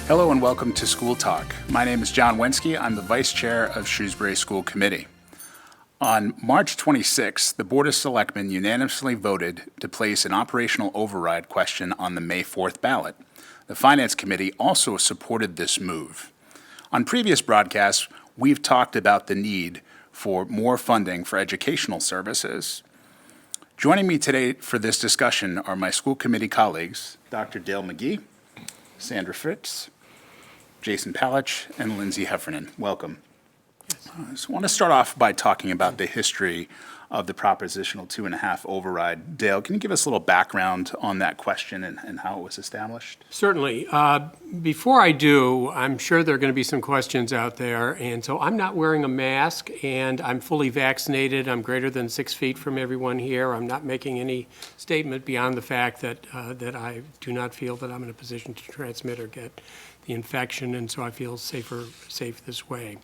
Hello and welcome to School Talk. My name is John Wensky. I'm the Vice Chair of Shrewsbury School Committee. On March 26, the Board of Selectmen unanimously voted to place an operational override question on the May 4th ballot. The Finance Committee also supported this move. On previous broadcasts, we've talked about the need for more funding for educational services. Joining me today for this discussion are my school committee colleagues, Dr. Dale McGee, Sandra Fritz, Jason Palich, and Lindsay Heffernan. Welcome. So I want to start off by talking about the history of the propositional 2.5 override. Dale, can you give us a little background on that question and how it was established? Certainly. Before I do, I'm sure there are going to be some questions out there, and so I'm not wearing a mask, and I'm fully vaccinated. I'm greater than 6 feet from everyone here. I'm not making any statement beyond the fact that I do not feel that I'm in a position to transmit or get the infection, and so I feel safe this way.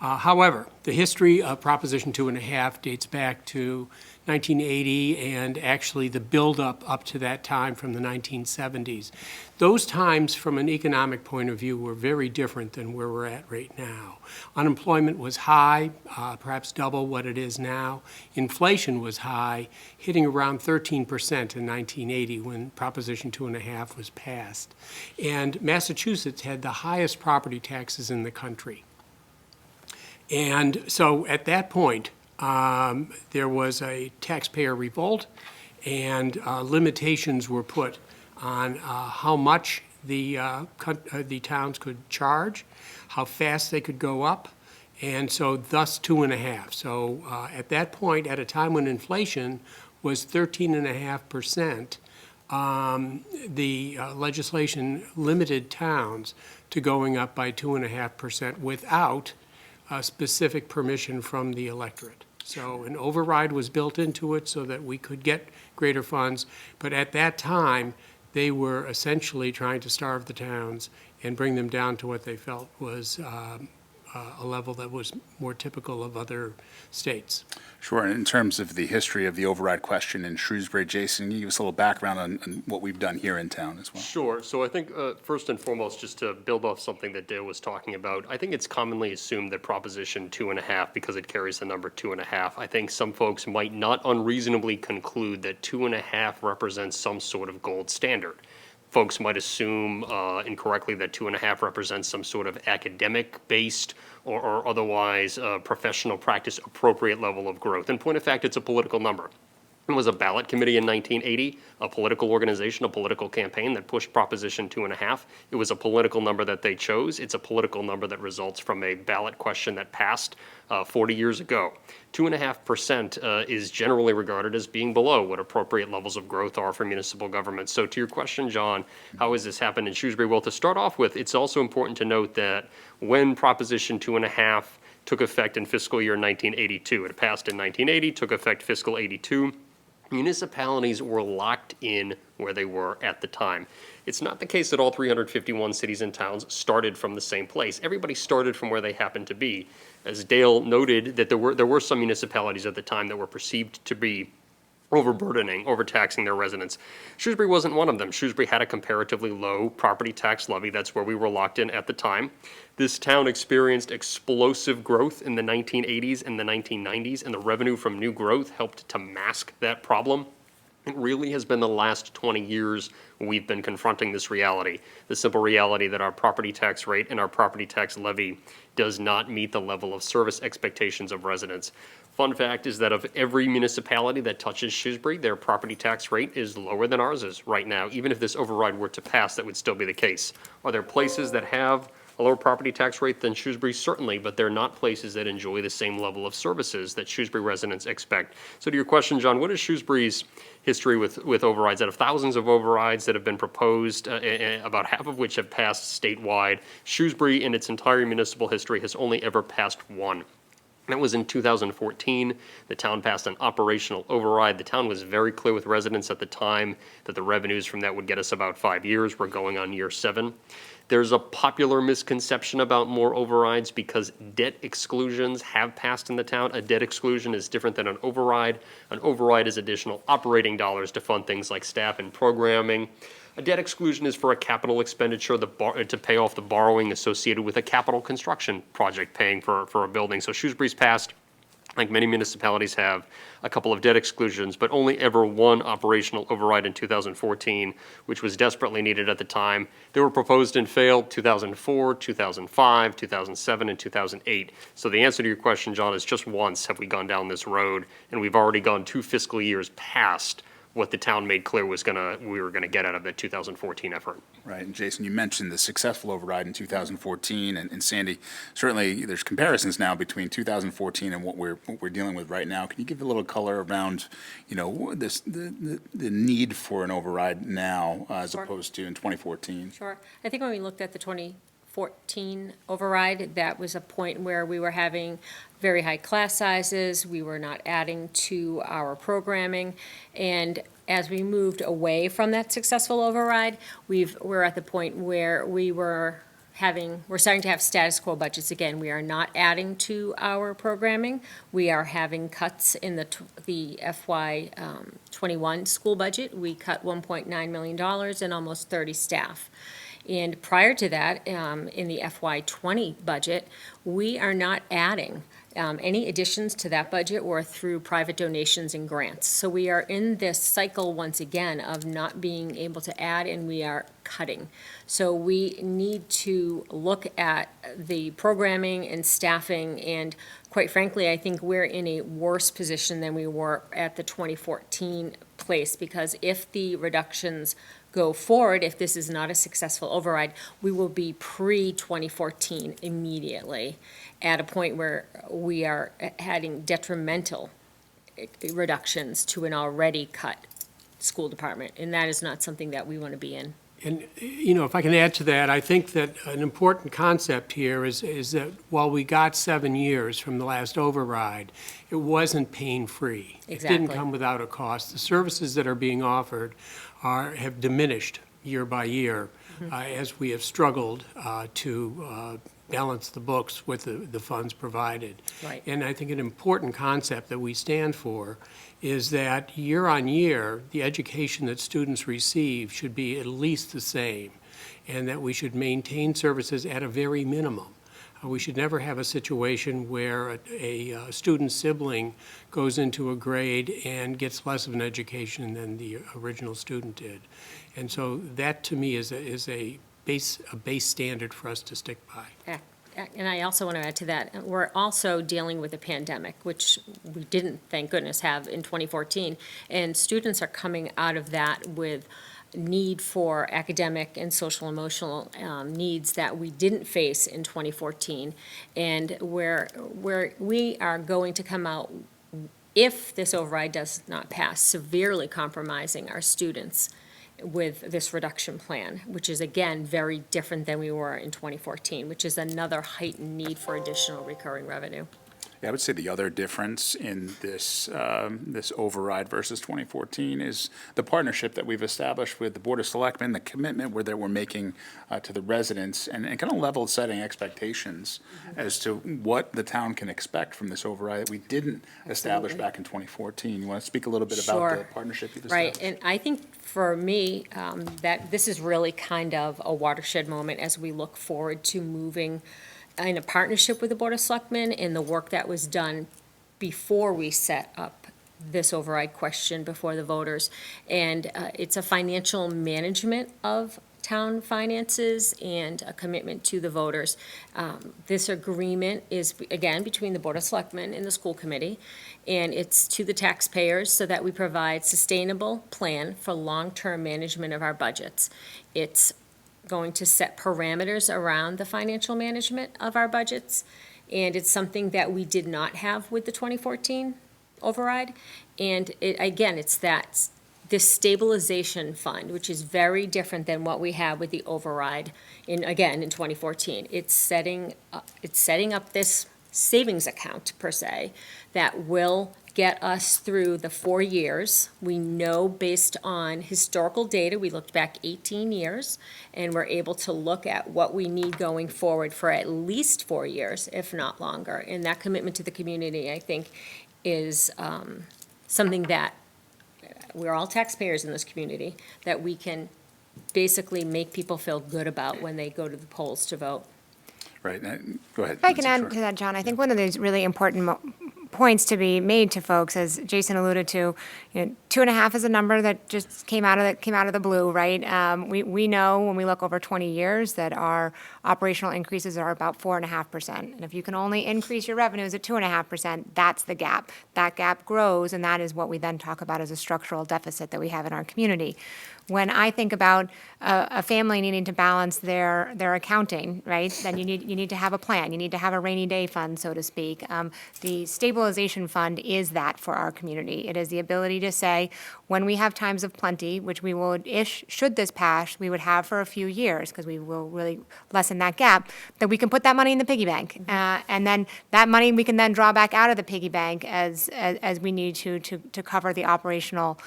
However, the history of Proposition 2.5 dates back to 1980 and actually the buildup up to that time from the 1970s. Those times, from an economic point of view, were very different than where we're at right now. Unemployment was high, perhaps double what it is now. Inflation was high, hitting around 13% in 1980 when Proposition 2.5 was passed. And Massachusetts had the highest property taxes in the country. And so at that point, there was a taxpayer revolt, and limitations were put on how much the towns could charge, how fast they could go up, and so thus 2.5. So at that point, at a time when inflation was 13.5%, the legislation limited towns to going up by 2.5% without specific permission from the electorate. So an override was built into it so that we could get greater funds, but at that time, they were essentially trying to starve the towns and bring them down to what they felt was a level that was more typical of other states. Sure. And in terms of the history of the override question in Shrewsbury, Jason, can you give us a little background on what we've done here in town as well? Sure. So I think first and foremost, just to build off something that Dale was talking about, I think it's commonly assumed that Proposition 2.5, because it carries the number 2.5, I think some folks might not unreasonably conclude that 2.5 represents some sort of gold standard. Folks might assume incorrectly that 2.5 represents some sort of academic-based or otherwise professional practice appropriate level of growth. In point of fact, it's a political number. It was a ballot committee in 1980, a political organization, a political campaign that pushed Proposition 2.5. It was a political number that they chose. It's a political number that results from a ballot question that passed 40 years ago. 2.5% is generally regarded as being below what appropriate levels of growth are for municipal government. So to your question, John, how has this happened in Shrewsbury? Well, to start off with, it's also important to note that when Proposition 2.5 took effect in fiscal year 1982, it passed in 1980, took effect fiscal 82, municipalities were locked in where they were at the time. It's not the case that all 351 cities and towns started from the same place. Everybody started from where they happened to be. As Dale noted, that there were some municipalities at the time that were perceived to be overburdening, overtaxing their residents. Shrewsbury wasn't one of them. Shrewsbury had a comparatively low property tax levy. That's where we were locked in at the time. This town experienced explosive growth in the 1980s and the 1990s, and the revenue from new growth helped to mask that problem. It really has been the last 20 years we've been confronting this reality, the simple reality that our property tax rate and our property tax levy does not meet the level of service expectations of residents. Fun fact is that of every municipality that touches Shrewsbury, their property tax rate is lower than ours is right now. Even if this override were to pass, that would still be the case. Are there places that have a lower property tax rate than Shrewsbury? Certainly, but they're not places that enjoy the same level of services that Shrewsbury residents expect. So to your question, John, what is Shrewsbury's history with overrides? Out of thousands of overrides that have been proposed, about half of which have passed statewide, Shrewsbury in its entire municipal history has only ever passed one. That was in 2014. The town passed an operational override. The town was very clear with residents at the time that the revenues from that would get us about 5 years. We're going on year 7. There's a popular misconception about more overrides because debt exclusions have passed in the town. A debt exclusion is different than an override. An override is additional operating dollars to fund things like staff and programming. A debt exclusion is for a capital expenditure to pay off the borrowing associated with a capital construction project paying for a building. So Shrewsbury's passed, like many municipalities have, a couple of debt exclusions, but only ever one operational override in 2014, which was desperately needed at the time. They were proposed and failed 2004, 2005, 2007, and 2008. So the answer to your question, John, is just once have we gone down this road, and we've already gone 2 fiscal years past what the town made clear we were gonna get out of the 2014 effort. Right, and Jason, you mentioned the successful override in 2014, and Sandy, certainly there's comparisons now between 2014 and what we're dealing with right now. Can you give a little color around, the need for an override now as Sure. opposed to in 2014? Sure. I think when we looked at the 2014 override, that was a point where we were having very high class sizes, we were not adding to our programming, and as we moved away from that successful override, we're at the point where we're starting to have status quo budgets again. We are not adding to our programming. We are having cuts in the FY 21 school budget. We cut $1.9 million and almost 30 staff. And prior to that, in the FY 20 budget, we are not adding. Any additions to that budget were through private donations and grants. So we are in this cycle once again of not being able to add, and we are cutting. So we need to look at the programming and staffing, and quite frankly, I think we're in a worse position than we were at the 2014 place, because if the reductions go forward, if this is not a successful override, we will be pre-2014 immediately at a point where we are having detrimental reductions to an already cut school department, and that is not something that we want to be in. And, if I can add to that, I think that an important concept here is that while we got 7 years from the last override, it wasn't pain-free. It Exactly. didn't come without a cost. The services that are being offered have diminished year by year as we have struggled to balance the books with the funds provided. Right. And I think an important concept that we stand for is that year on year, the education that students receive should be at least the same, and that we should maintain services at a very minimum. We should never have a situation where a student sibling goes into a grade and gets less of an education than the original student did. And so that, to me, is a base standard for us to stick by. And I also want to add to that, we're also dealing with a pandemic, which we didn't, thank goodness, have in 2014. And students are coming out of that with need for academic and social emotional needs that we didn't face in 2014. And where we are going to come out, if this override does not pass, severely compromising our students with this reduction plan, which is, again, very different than we were in 2014, which is another heightened need for additional recurring revenue. Yeah, I would say the other difference in this override versus 2014 is the partnership that we've established with the Board of Selectmen, the commitment that we're making to the residents, and kind of level setting expectations as to what the town can expect from this override that we didn't establish back in 2014. You want to speak a little bit about Sure. the partnership you've Right, established? and I think for me, that this is really kind of a watershed moment as we look forward to moving in a partnership with the Board of Selectmen and the work that was done before we set up this override question before the voters. And it's a financial management of town finances and a commitment to the voters. This agreement is, again, between the Board of Selectmen and the school committee, and it's to the taxpayers so that we provide sustainable plan for long-term management of our budgets. It's going to set parameters around the financial management of our budgets, and it's something that we did not have with the 2014 override. And it's this stabilization fund, which is very different than what we had with the override in 2014. It's setting up this savings account, per se, that will get us through the 4 years. We know based on historical data, we looked back 18 years, and we're able to look at what we need going forward for at least 4 years, if not longer. And that commitment to the community, I think, is something that we're all taxpayers in this community, that we can basically make people feel good about when they go to the polls to vote. Right, go ahead. If I can Lindsay, add sure. to that, John, I think one of those really important points to be made to folks, as Jason alluded to, 2.5 is a number that just came out of the blue, right? We know when we look over 20 years that our operational increases are about 4.5%. And if you can only increase your revenues at 2.5%, that's the gap. That gap grows, and that is what we then talk about as a structural deficit that we have in our community. When I think about a family needing to balance their accounting, right, then you need to have a plan. You need to have a rainy day fund, so to speak. The Stabilization Fund is that for our community. It is the ability to say, when we have times of plenty, which we will, should this pass, we would have for a few years, because we will really lessen that gap, that we can put that money in the piggy bank. And then that money we can then draw back out of the piggy bank as we need to cover the operational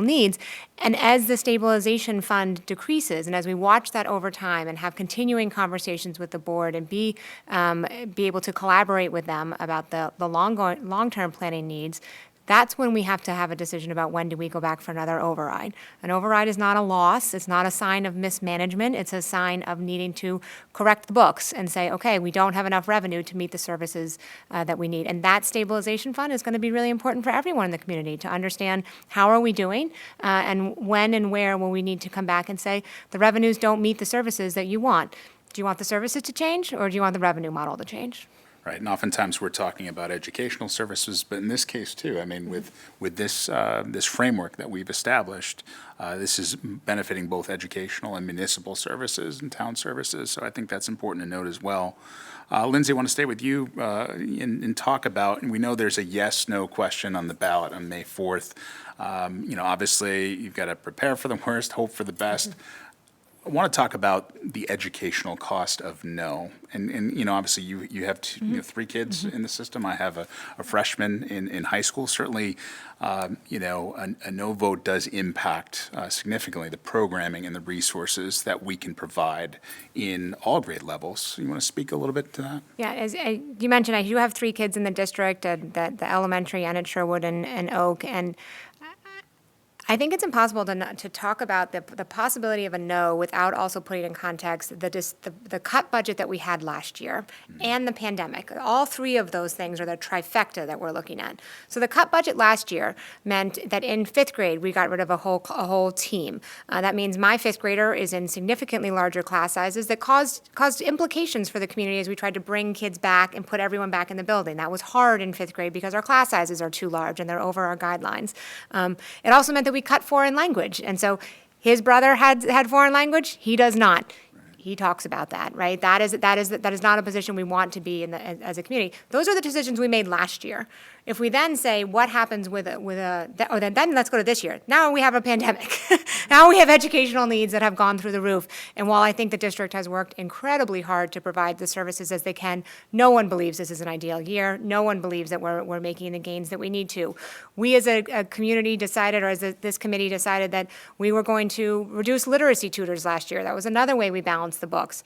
needs. And as the stabilization fund decreases, and as we watch that over time and have continuing conversations with the board and be able to collaborate with them about the long-term planning needs, that's when we have to have a decision about when do we go back for another override. An override is not a loss. It's not a sign of mismanagement. It's a sign of needing to correct the books and say, okay, we don't have enough revenue to meet the services that we need. And that stabilization fund is going to be really important for everyone in the community to understand how are we doing and when and where will we need to come back and say the revenues don't meet the services that you want. Do you want the services to change, or do you want the revenue model to change? Right, and oftentimes we're talking about educational services, but in this case too, I mean, with this this framework that we've established, this is benefiting both educational and municipal services and town services. So I think that's important to note as well. Lindsay, I want to stay with you and talk about, and we know there's a yes/no question on the ballot on May 4th. Obviously you've got to prepare for the worst, hope for the best. I want to talk about the educational cost of no. And obviously you have 3 kids in the system. I have a freshman in high school. Certainly, a no vote does impact significantly the programming and the resources that we can provide in all grade levels. You want to speak a little bit to that? Yeah, as you mentioned, I do have 3 kids in the district, the elementary and at Sherwood and Oak, and I think it's impossible to talk about the possibility of a no without also putting in context the cut budget that we had last year and the pandemic. All 3 of those things are the trifecta that we're looking at. So the cut budget last year meant that in 5th grade, we got rid of a whole team. That means my 5th grader is in significantly larger class sizes that caused implications for the community as we tried to bring kids back and put everyone back in the building. That was hard in 5th grade because our class sizes are too large and they're over our guidelines. It also meant that we cut foreign language. And so his brother had foreign language. He does not. He talks about that, right? That is not a position we want to be in as a community. Those are the decisions we made last year. If we then say what happens then let's go to this year. Now we have a pandemic. Now we have educational needs that have gone through the roof. And while I think the district has worked incredibly hard to provide the services as they can, no one believes this is an ideal year. No one believes that we're making the gains that we need to. We as a community decided, or as this committee decided, that we were going to reduce literacy tutors last year. That was another way we balanced the books.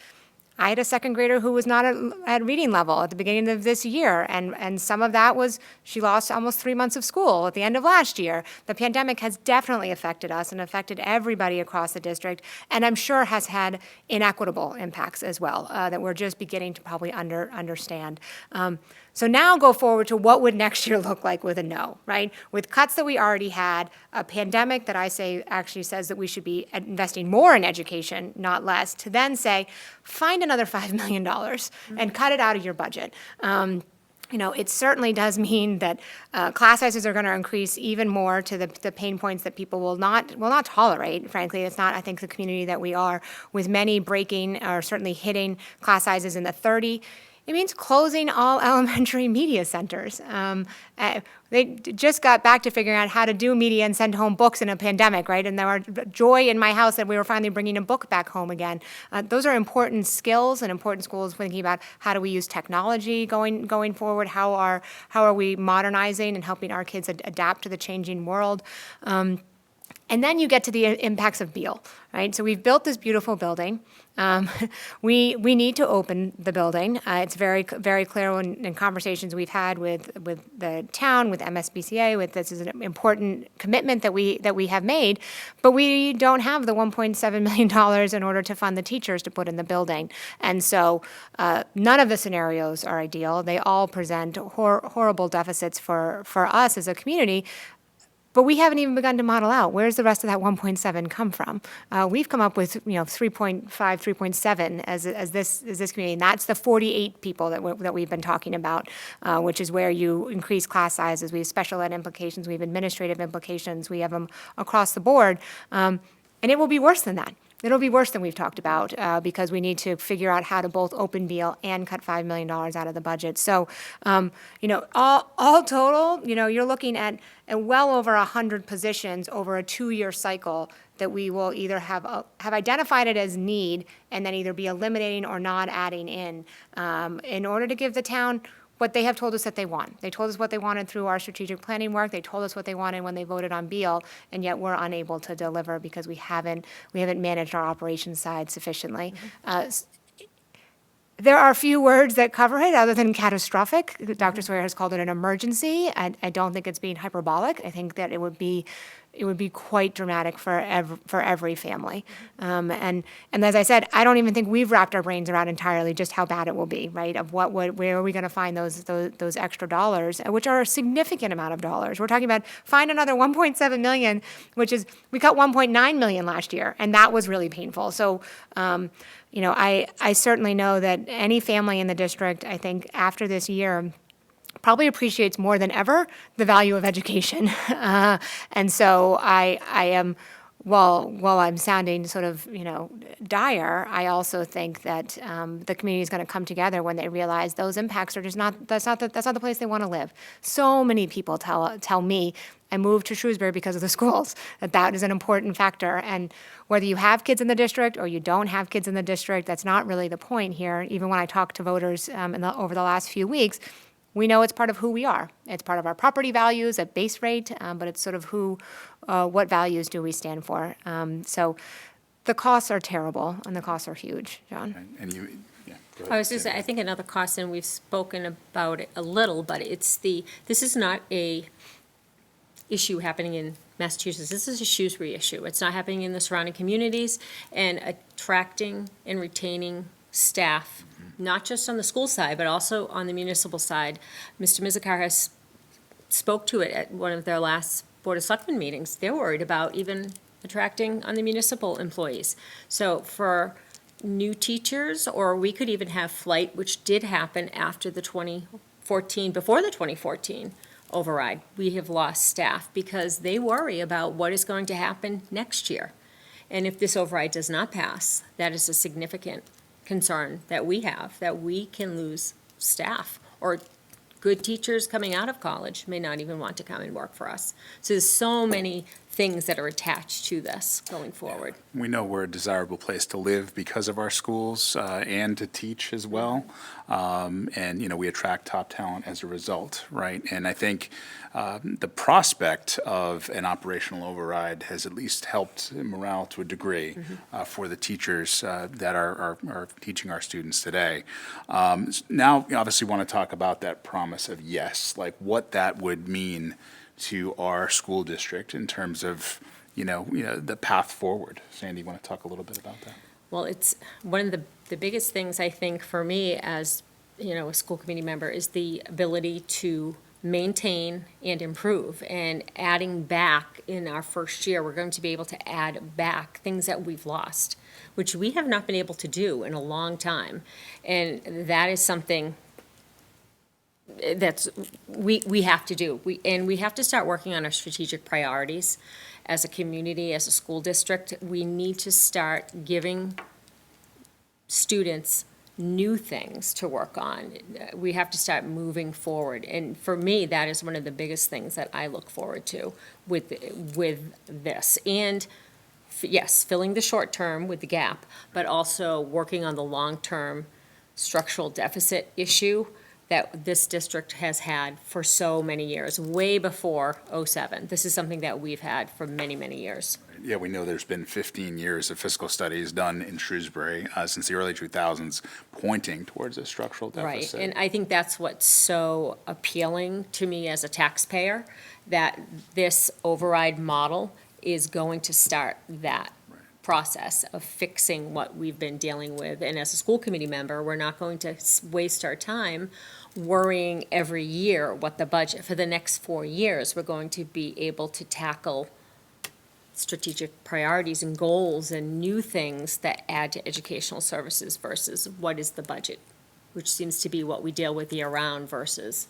I had a 2nd grader who was not at reading level at the beginning of this year, and some of that was she lost almost 3 months of school at the end of last year. The pandemic has definitely affected us and affected everybody across the district, and I'm sure has had inequitable impacts as well that we're just beginning to probably understand. So now go forward to what would next year look like with a no, right? With cuts that we already had, a pandemic that I say actually says that we should be investing more in education, not less, to then say, find another $5 million and cut it out of your budget. It certainly does mean that class sizes are going to increase even more to the pain points that people will not tolerate. Frankly, it's not, I think, the community that we are, with many breaking or certainly hitting class sizes in the 30. It means closing all elementary media centers. They just got back to figuring out how to do media and send home books in a pandemic, right? And there was joy in my house that we were finally bringing a book back home again. Those are important skills and important schools thinking about how do we use technology going forward? How are we modernizing and helping our kids adapt to the changing world? And then you get to the impacts of Beal, right? So we've built this beautiful building. We need to open the building. It's very clear in conversations we've had with the town, with MSBCA, with this is an important commitment that we have made, but we don't have the $1.7 million in order to fund the teachers to put in the building. And so none of the scenarios are ideal. They all present horrible deficits for us as a community. But we haven't even begun to model out where's the rest of that 1.7 come from. We've come up with 3.5, 3.7 as this community, and that's the 48 people that we've been talking about, which is where you increase class sizes. We have special ed implications, we have administrative implications, we have them across the board, and it will be worse than that. It'll be worse than we've talked about because we need to figure out how to both open Beal and cut $5 million out of the budget. So, all total, you're looking at well over 100 positions over a 2-year cycle that we will either have identified it as need and then either be eliminating or not adding in order to give the town what they have told us that they want. They told us what they wanted through our strategic planning work. They told us what they wanted when they voted on Beal, and yet we're unable to deliver because we haven't managed our operations side sufficiently. There are few words that cover it other than catastrophic. Dr. Sawyer has called it an emergency. I don't think it's being hyperbolic. I think that it would be quite dramatic for every family. And as I said, I don't even think we've wrapped our brains around entirely just how bad it will be, right? Of where are we going to find those extra dollars, which are a significant amount of dollars. We're talking about find another 1.7 million, which is we cut 1.9 million last year, and that was really painful. So. I certainly know that any family in the district, I think, after this year, probably appreciates more than ever the value of education. And so I am, while I'm sounding sort of, dire, I also think that the community is going to come together when they realize those impacts are just that's not the place they want to live. So many people tell me, I moved to Shrewsbury because of the schools, that is an important factor. And whether you have kids in the district or you don't have kids in the district, that's not really the point here. Even when I talk to voters over the last few weeks, we know it's part of who we are. It's part of our property values at base rate, but it's sort of what values do we stand for. So the costs are terrible and the costs are huge, John. And you, yeah. Go ahead, I was just Sandy. I think another cost, and we've spoken about it a little, but this is not a issue happening in Massachusetts. This is a Shrewsbury issue. It's not happening in the surrounding communities, and attracting and retaining staff, not just on the school side, but also on the municipal side. Mr. Mizikar has spoke to it at one of their last Board of Selectmen meetings. They're worried about even attracting on the municipal employees. So for new teachers, or we could even have flight, which did happen after the 2014, before the 2014 override. We have lost staff because they worry about what is going to happen next year. And if this override does not pass, that is a significant concern that we have, that we can lose staff, or good teachers coming out of college may not even want to come and work for us. So there's so many things that are attached to this going forward. We know we're a desirable place to live because of our schools and to teach as well. And, we attract top talent as a result, right? And I think the prospect of an operational override has at least helped morale to a degree for the teachers that are teaching our students today. Now, we obviously want to talk about that promise of yes, like what that would mean to our school district in terms of, the path forward. Sandy, you want to talk a little bit about that? Well, it's one of the biggest things, I think, for me as, a school committee member is the ability to maintain and improve. And adding back in our first year, we're going to be able to add back things that we've lost, which we have not been able to do in a long time. And that is something that's we have to do. We have to start working on our strategic priorities as a community, as a school district. We need to start giving students new things to work on. We have to start moving forward. And for me, that is one of the biggest things that I look forward to with this. And yes, filling the short term with the gap, but also working on the long-term structural deficit issue that this district has had for so many years, way before '07. This is something that we've had for many, many years. Yeah, we know there's been 15 years of fiscal studies done in Shrewsbury since the early 2000s, pointing towards a structural Right, deficit. and I think that's what's so appealing to me as a taxpayer, that this override model is going to start that process of fixing what we've been dealing with. And as a school committee member, we're not going to waste our time worrying every year what the budget for the next 4 years. We're going to be able to tackle strategic priorities and goals and new things that add to educational services versus what is the budget, which seems to be what we deal with year-round versus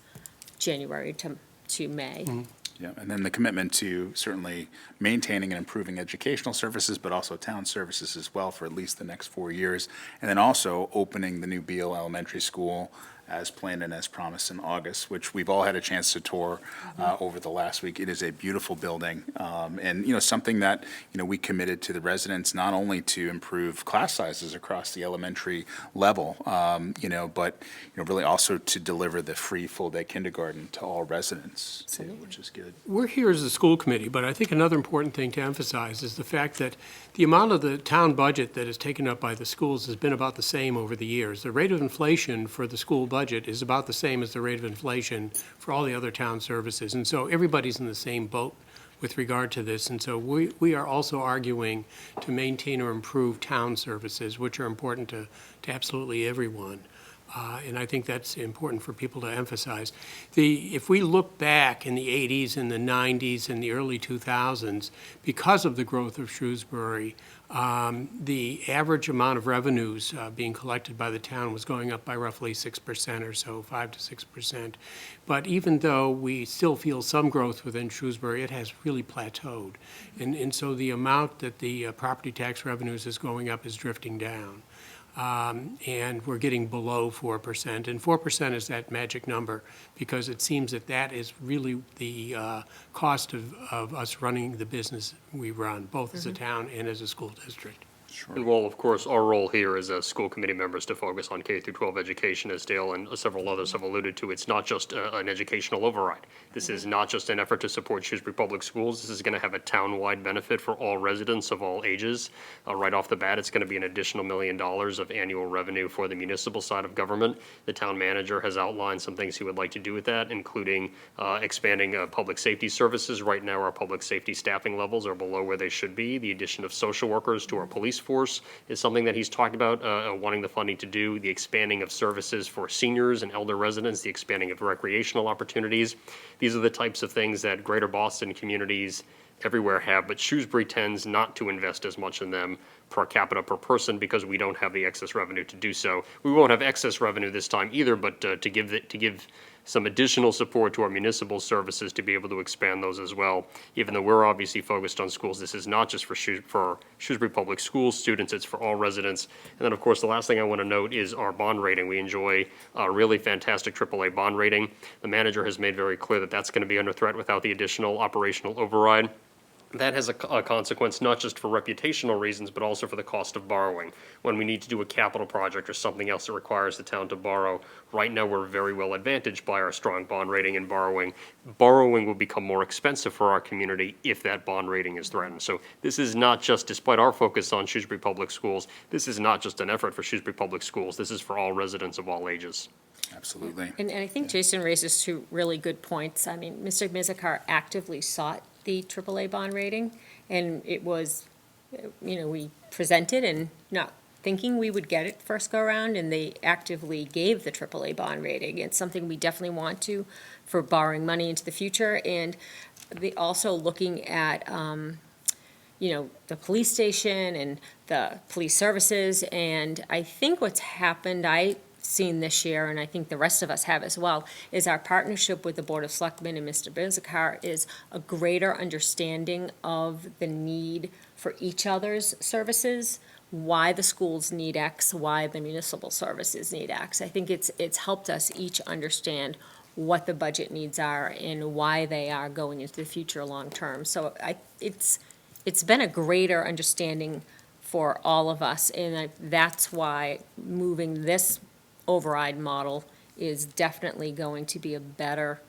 January to May. Yeah, and then the commitment to certainly maintaining and improving educational services, but also town services as well for at least the next 4 years. And then also opening the new Beal Elementary School as planned and as promised in August, which we've all had a chance to tour over the last week. It is a beautiful building, and, something that, we committed to the residents, not only to improve class sizes across the elementary level, but, really also to deliver the free full-day kindergarten to all residents, too, which is good. We're here as a school committee, but I think another important thing to emphasize is the fact that the amount of the town budget that is taken up by the schools has been about the same over the years. The rate of inflation for the school budget is about the same as the rate of inflation for all the other town services. And so everybody's in the same boat with regard to this. And so we are also arguing to maintain or improve town services, which are important to absolutely everyone. And I think that's important for people to emphasize. If we look back in the 80s and the 90s and the early 2000s, because of the growth of Shrewsbury, the average amount of revenues being collected by the town was going up by roughly 6% or so, 5 to 6%. But even though we still feel some growth within Shrewsbury, it has really plateaued. And so the amount that the property tax revenues is going up is drifting down. And we're getting below 4%. And 4% is that magic number because it seems that is really the cost of us running the business we run, both as a town and as a school district. And while, of course, our role here as school committee members to focus on K through 12 education, as Dale and several others have alluded to, it's not just an educational override. This is not just an effort to support Shrewsbury Public Schools. This is going to have a town-wide benefit for all residents of all ages. Right off the bat, it's going to be an additional $1 million of annual revenue for the municipal side of government. The town manager has outlined some things he would like to do with that, including expanding public safety services. Right now, our public safety staffing levels are below where they should be. The addition of social workers to our police force is something that he's talked about wanting the funding to do. The expanding of services for seniors and elder residents, the expanding of recreational opportunities. These are the types of things that greater Boston communities everywhere have, but Shrewsbury tends not to invest as much in them per capita per person because we don't have the excess revenue to do so. We won't have excess revenue this time either, but to give some additional support to our municipal services to be able to expand those as well. Even though we're obviously focused on schools, this is not just for Shrewsbury Public Schools students, it's for all residents. And then, of course, the last thing I want to note is our bond rating. We enjoy a really fantastic AAA bond rating. The manager has made very clear that that's going to be under threat without the additional operational override. That has a consequence not just for reputational reasons, but also for the cost of borrowing. When we need to do a capital project or something else that requires the town to borrow, right now we're very well advantaged by our strong bond rating and borrowing. Borrowing will become more expensive for our community if that bond rating is threatened. So this is not just, despite our focus on Shrewsbury Public Schools, this is not just an effort for Shrewsbury Public Schools. This is for all residents of all ages. Absolutely. And I think Jason raises two really good points. I mean, Mr. Mizikar actively sought the AAA bond rating, and it was, we presented and not thinking we would get it first go around, and they actively gave the AAA bond rating. It's something we definitely want to for borrowing money into the future, and also looking at, the police station and the police services, and I think what's happened, seen this year, and I think the rest of us have as well, is our partnership with the Board of Selectmen and Mr. Bizikar is a greater understanding of the need for each other's services why the schools need X, why the municipal services need X. I think it's helped us each understand what the budget needs are and why they are going into the future long-term. So it's been a greater understanding for all of us, and that's why moving this override model is definitely going to be a better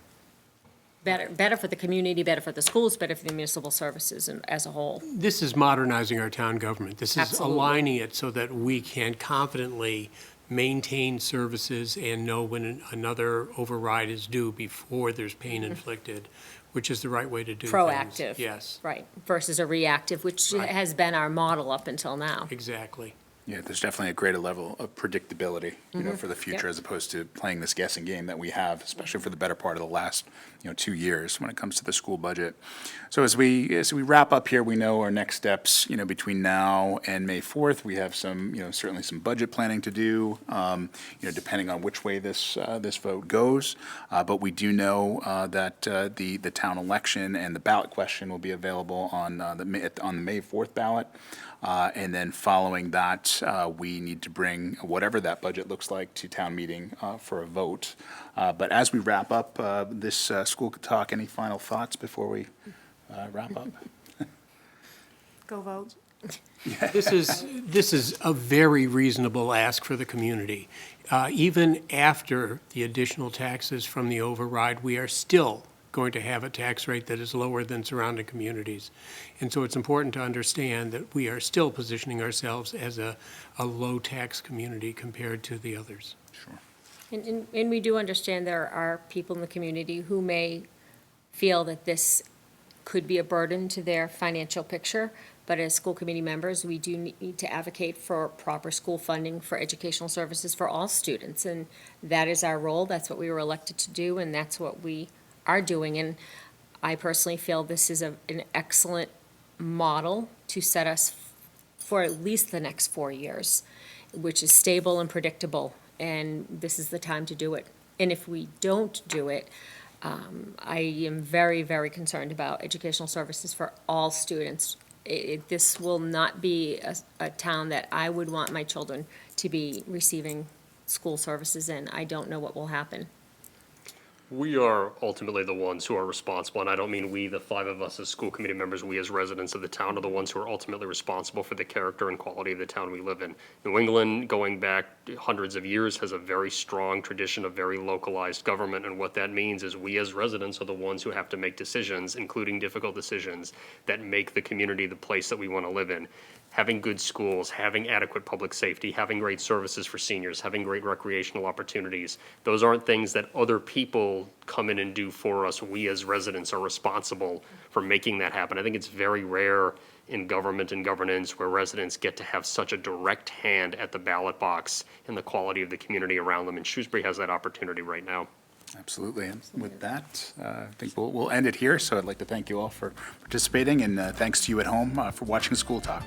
for the community, better for the schools, better for the municipal services as a whole. This is modernizing our town government. This is Absolutely. aligning it so that we can confidently maintain services and know when another override is due before there's pain inflicted, which is the right way to do things. Proactive. Yes, Right, versus a reactive, which Right. has been our model up until now. exactly. Yeah, there's definitely a greater level of predictability, for the future, Yep. as opposed to playing this guessing game that we have, especially for the better part of the last, 2 years when it comes to the school budget. So as we wrap up here, we know our next steps, between now and May 4th, we have some, certainly some budget planning to do, depending on which way this vote goes. But we do know that the town election and the ballot question will be available on the May 4th ballot. And then following that, we need to bring whatever that budget looks like to town meeting for a vote. But as we wrap up this school talk, any final thoughts before we wrap up? Go vote. This is a very reasonable ask for the community. Even after the additional taxes from the override, we are still going to have a tax rate that is lower than surrounding communities. And so it's important to understand that we are still positioning ourselves as a low-tax community compared to the others. Sure. And we do understand there are people in the community who may feel that this could be a burden to their financial picture, but as school committee members, we do need to advocate for proper school funding for educational services for all students, and that is our role, that's what we were elected to do, and that's what we are doing. And I personally feel this is an excellent model to set us for at least the next 4 years, which is stable and predictable, and this is the time to do it. And if we don't do it, I am very, very concerned about educational services for all students. This will not be a town that I would want my children to be receiving school services in. I don't know what will happen. We are ultimately the ones who are responsible, and I don't mean we, the 5 of us as school committee members, we as residents of the town are the ones who are ultimately responsible for the character and quality of the town we live in. New England, going back hundreds of years, has a very strong tradition of very localized government, and what that means is we as residents are the ones who have to make decisions, including difficult decisions, that make the community the place that we want to live in. Having good schools, having adequate public safety, having great services for seniors, having great recreational opportunities. Those aren't things that other people come in and do for us. We as residents are responsible for making that happen. I think it's very rare in government and governance where residents get to have such a direct hand at the ballot box and the quality of the community around them. And Shrewsbury has that opportunity right now. Absolutely. And with that, I think we'll end it here. So I'd like to thank you all for participating, and thanks to you at home for watching School Talk.